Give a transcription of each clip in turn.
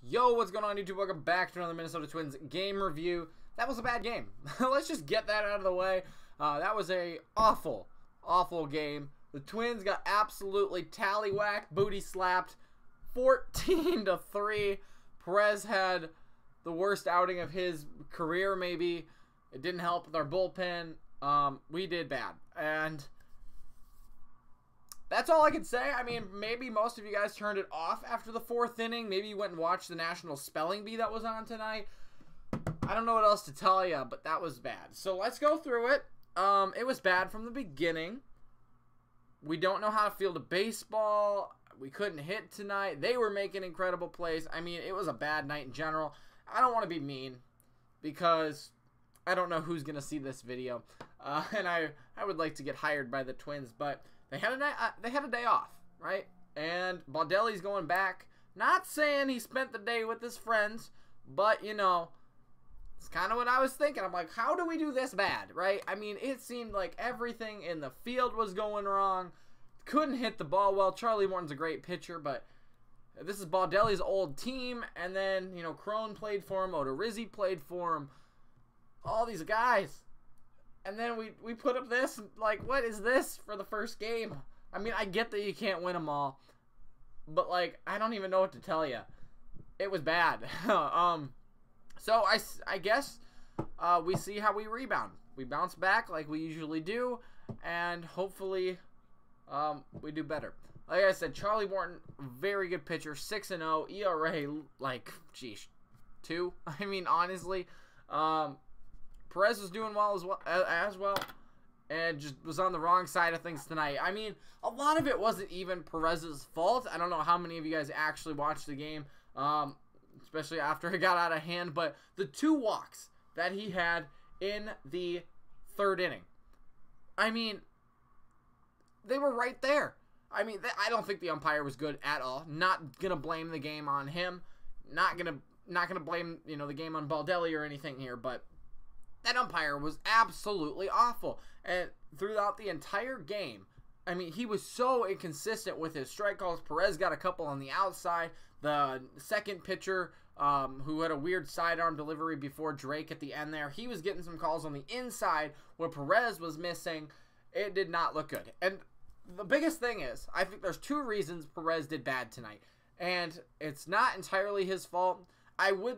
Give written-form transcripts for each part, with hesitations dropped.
Yo, what's going on, YouTube? Welcome back to another Minnesota Twins game review. That was a bad game. Let's just get that out of the way. That was a awful game. The Twins got absolutely tallywhacked, booty slapped, 14-3. Perez had the worst outing of his career, maybe. It didn't help with our bullpen. We did bad, and that's all I can say. I mean, maybe most of you guys turned it off after the 4th inning. Maybe you went and watched the National Spelling Bee that was on tonight. I don't know what else to tell you, but that was bad. So let's go through it. It was bad from the beginning. We don't know how to field a baseball. We couldn't hit tonight. They were making incredible plays. I mean, it was a bad night in general. I don't want to be mean because I don't know who's going to see this video. And I would like to get hired by the Twins, but they had a day off, right? And Baldelli's going back. Not saying he spent the day with his friends, but, you know, it's kind of what I was thinking. I'm like, how do we do this bad, right? I mean, it seemed like everything in the field was going wrong. Couldn't hit the ball well. Charlie Morton's a great pitcher, but this is Baldelli's old team. And then, you know, Crone played for him. Odorizzi played for him. All these guys. And then we put up this, like, what is this for the first game? I mean, I get that you can't win them all, but, like, I don't even know what to tell you. It was bad. So I guess we see how we rebound. We bounce back like we usually do, and hopefully we do better. Like I said, Charlie Morton, very good pitcher, 6-0, ERA, like, geez, 2. I mean, honestly, Perez was doing well as well, and just was on the wrong side of things tonight. I mean, a lot of it wasn't even Perez's fault. I don't know how many of you guys actually watched the game, especially after it got out of hand, but the 2 walks that he had in the 3rd inning, I mean, they were right there. I mean, I don't think the umpire was good at all. Not gonna blame the game on him. Not gonna blame, you know, the game on Baldelli or anything here, but that umpire was absolutely awful. And throughout the entire game, I mean, he was so inconsistent with his strike calls. Perez got a couple on the outside. The second pitcher, who had a weird sidearm delivery before Drake at the end there, he was getting some calls on the inside where Perez was missing. It did not look good. And the biggest thing is, I think there's 2 reasons Perez did bad tonight. And it's not entirely his fault. I would,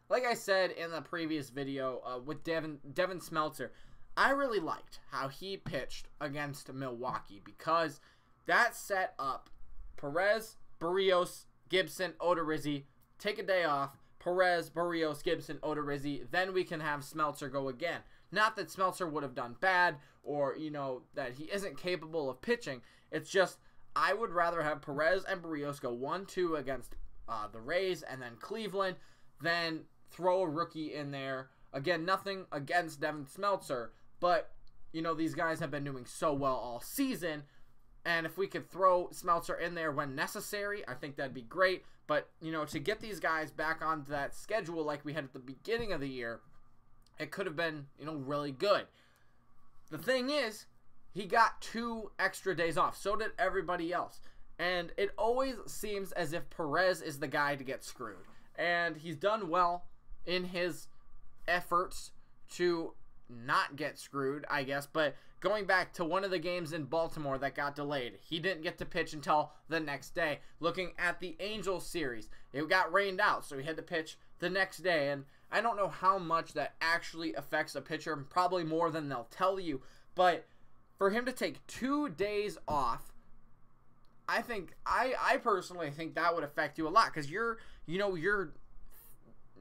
like I said in the previous video with Devin Smeltzer, I really liked how he pitched against Milwaukee because that set up Perez, Barrios, Gibson, Odorizzi, take a day off, Perez, Barrios, Gibson, Odorizzi, then we can have Smeltzer go again. Not that Smeltzer would have done bad or, you know, that he isn't capable of pitching. It's just I would rather have Perez and Barrios go 1-2 against the Rays and then Cleveland than throw a rookie in there. Again, nothing against Devin Smeltzer, but, you know, these guys have been doing so well all season, and if we could throw Smeltzer in there when necessary, I think that'd be great. But, you know, to get these guys back onto that schedule like we had at the beginning of the year, it could have been, you know, really good. The thing is, he got 2 extra days off. So did everybody else. And it always seems as if Perez is the guy to get screwed. And he's done well in his efforts to not get screwed, I guess. But going back to one of the games in Baltimore that got delayed, he didn't get to pitch until the next day. Looking at the Angels series, it got rained out, so he had to pitch the next day. And I don't know how much that actually affects a pitcher, probably more than they'll tell you. But for him to take 2 days off, I think, I personally think that would affect you a lot, because you're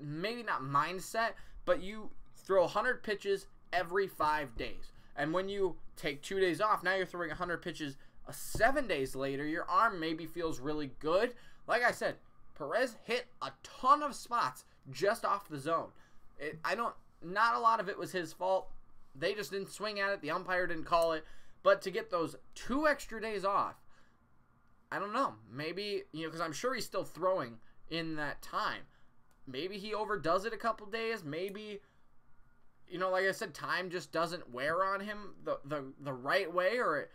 maybe not mindset, but you throw 100 pitches every 5 days. And when you take 2 days off, now you're throwing 100 pitches 7 days later. Your arm maybe feels really good. Like I said, Perez hit a ton of spots just off the zone. Not a lot of it was his fault. They just didn't swing at it. The umpire didn't call it. But to get those 2 extra days off, I don't know. Maybe, you know, because I'm sure he's still throwing in that time. Maybe he overdoes it a couple days. Maybe, you know, like I said, time just doesn't wear on him the right way, or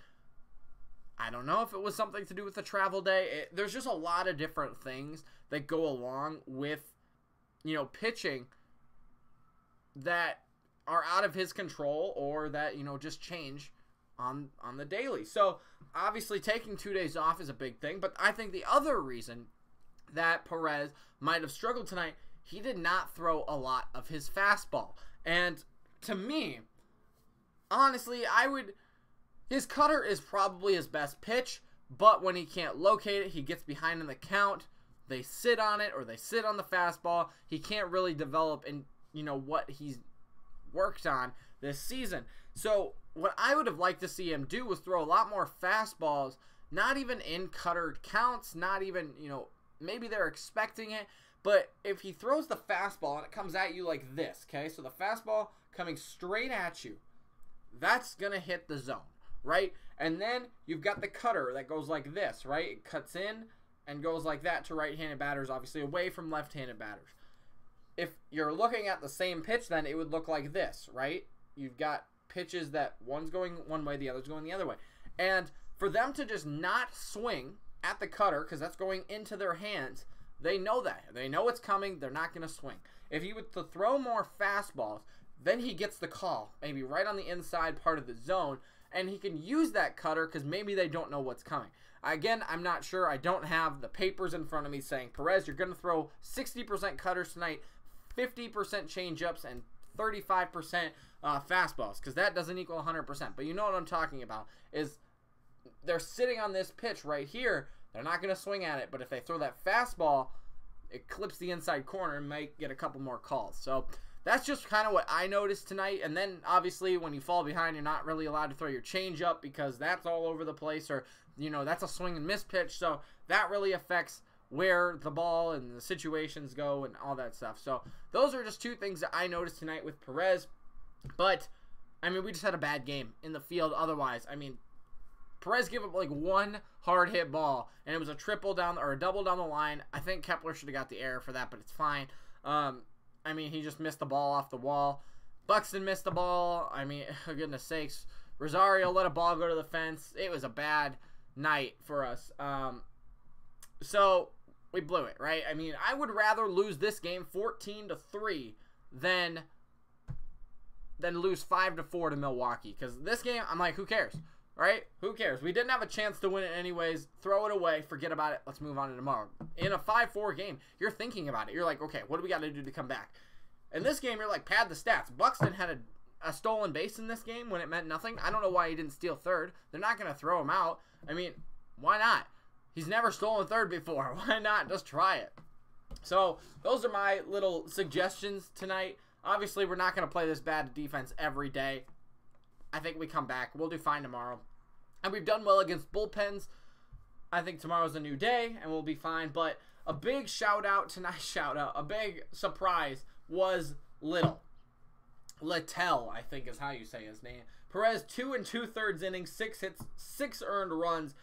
I don't know if it was something to do with the travel day. There's just a lot of different things that go along with, you know, pitching that are out of his control or that, you know, just change on the daily. So, obviously, taking 2 days off is a big thing. But I think the other reason that Perez might have struggled tonight, he did not throw a lot of his fastball. And to me, honestly, his cutter is probably his best pitch, but when he can't locate it, he gets behind in the count. They sit on it or they sit on the fastball. He can't really develop in, you know, what he's worked on this season. So what I would have liked to see him do was throw a lot more fastballs, not even in cutter counts, not even, you know, maybe they're expecting it, but if he throws the fastball and it comes at you like this, okay, so the fastball coming straight at you, that's going to hit the zone, right? And then you've got the cutter that goes like this, right? It cuts in and goes like that to right-handed batters, obviously away from left-handed batters. If you're looking at the same pitch, then it would look like this, right? You've got pitches that one's going one way, the other's going the other way. And for them to just not swing at the cutter, because that's going into their hands, they know that. They know it's coming. They're not going to swing. If he were to throw more fastballs, then he gets the call, maybe right on the inside part of the zone, and he can use that cutter because maybe they don't know what's coming. Again, I'm not sure. I don't have the papers in front of me saying, Perez, you're going to throw 60% cutters tonight, 50% changeups, and 35% fastballs, because that doesn't equal 100%. But you know what I'm talking about, is they're sitting on this pitch right here. They're not going to swing at it, but if they throw that fastball, it clips the inside corner and might get a couple more calls. So that's just kind of what I noticed tonight. And then, obviously, when you fall behind, you're not really allowed to throw your changeup because that's all over the place, or, you know, that's a swing and miss pitch. So that really affects where the ball and the situations go and all that stuff. So those are just two things that I noticed tonight with Perez. But, I mean, we just had a bad game in the field otherwise. I mean, Perez gave up like one hard hit ball, and it was a triple down or a double down the line. I think Kepler should have got the error for that, but it's fine. I mean, he just missed the ball off the wall. Buxton missed the ball. I mean, for goodness sakes. Rosario let a ball go to the fence. It was a bad night for us. So we blew it, right? I mean, I would rather lose this game 14-3 than lose 5-4 to Milwaukee. Because this game, I'm like, who cares? Right? Who cares? We didn't have a chance to win it anyways. Throw it away. Forget about it. Let's move on to tomorrow. In a 5-4 game, you're thinking about it. You're like, okay, what do we got to do to come back? In this game, you're like, pad the stats. Buxton had a stolen base in this game when it meant nothing. I don't know why he didn't steal third. They're not going to throw him out. I mean, why not? He's never stolen third before. Why not? Just try it. So, those are my little suggestions tonight. Obviously, we're not going to play this bad defense every day. I think we come back. We'll do fine tomorrow. And we've done well against bullpens. I think tomorrow's a new day, and we'll be fine. But a big shout-out tonight, a big surprise was Littell, I think is how you say his name. Perez, 2 2/3 innings, 6 hits, 6 earned runs.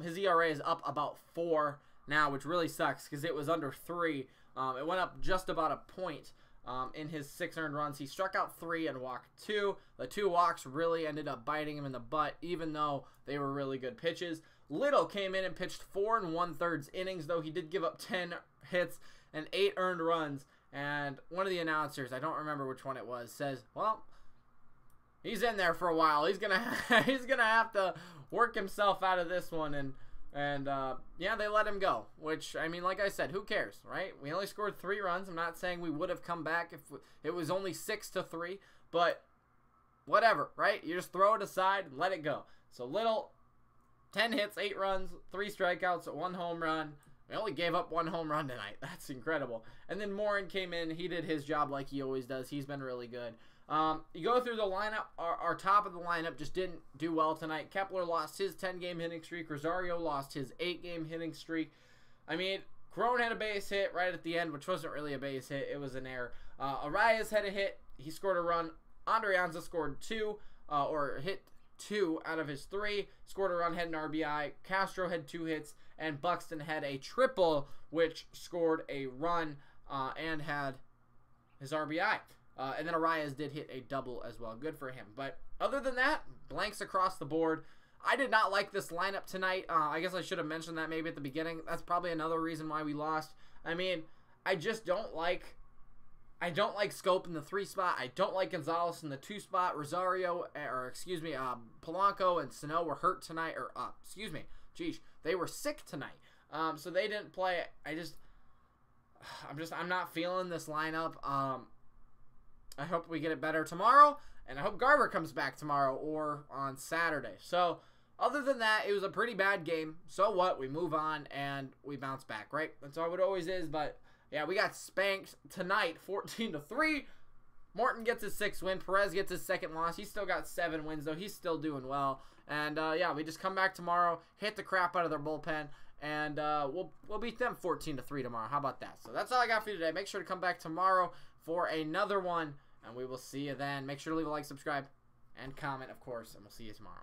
His ERA is up about 4 now, which really sucks because it was under 3. It went up just about a point. In his 6 earned runs. He struck out 3 and walked 2. The 2 walks really ended up biting him in the butt, even though they were really good pitches. Littell came in and pitched 4 1/3 innings, though he did give up 10 hits and 8 earned runs. And one of the announcers, I don't remember which one it was, says, well, he's in there for a while. He's gonna have to work himself out of this one. And yeah, they let him go, which, I mean, like I said, who cares, right? We only scored 3 runs. I'm not saying we would have come back if it was only 6-3, but whatever, right? You just throw it aside and let it go. So Littell, 10 hits, 8 runs, 3 strikeouts, 1 home run. We only gave up 1 home run tonight. That's incredible. And then Morin came in. He did his job like he always does. He's been really good. You go through the lineup, our top of the lineup just didn't do well tonight. Kepler lost his 10-game hitting streak. Rosario lost his 8-game hitting streak. I mean, Crone had a base hit right at the end, which wasn't really a base hit. It was an error. Arias had a hit. He scored a run. Andrianza scored 2, or hit 2 out of his 3. Scored a run, had an RBI. Castro had 2 hits, and Buxton had a triple, which scored a run and had his RBI. And then Arias did hit a double as well. Good for him. But other than that, blanks across the board. I did not like this lineup tonight. I guess I should have mentioned that maybe at the beginning. That's probably another reason why we lost. I mean, I just don't like... I don't like Scope in the 3 spot. I don't like Gonzalez in the 2 spot. Rosario, Polanco and Sano were hurt tonight. They were sick tonight. So they didn't play. I'm not feeling this lineup. I hope we get it better tomorrow. And I hope Garver comes back tomorrow or on Saturday. So, other than that, it was a pretty bad game. So what? We move on and we bounce back, right? That's all it always is. But, yeah, we got spanked tonight, 14-3. Morton gets his 6th win. Perez gets his 2nd loss. He's still got 7 wins, though. He's still doing well. And, yeah, we just come back tomorrow, hit the crap out of their bullpen, and we'll beat them 14-3 tomorrow. How about that? So that's all I got for you today. Make sure to come back tomorrow for another one. And we will see you then. Make sure to leave a like, subscribe, and comment, of course. And we'll see you tomorrow.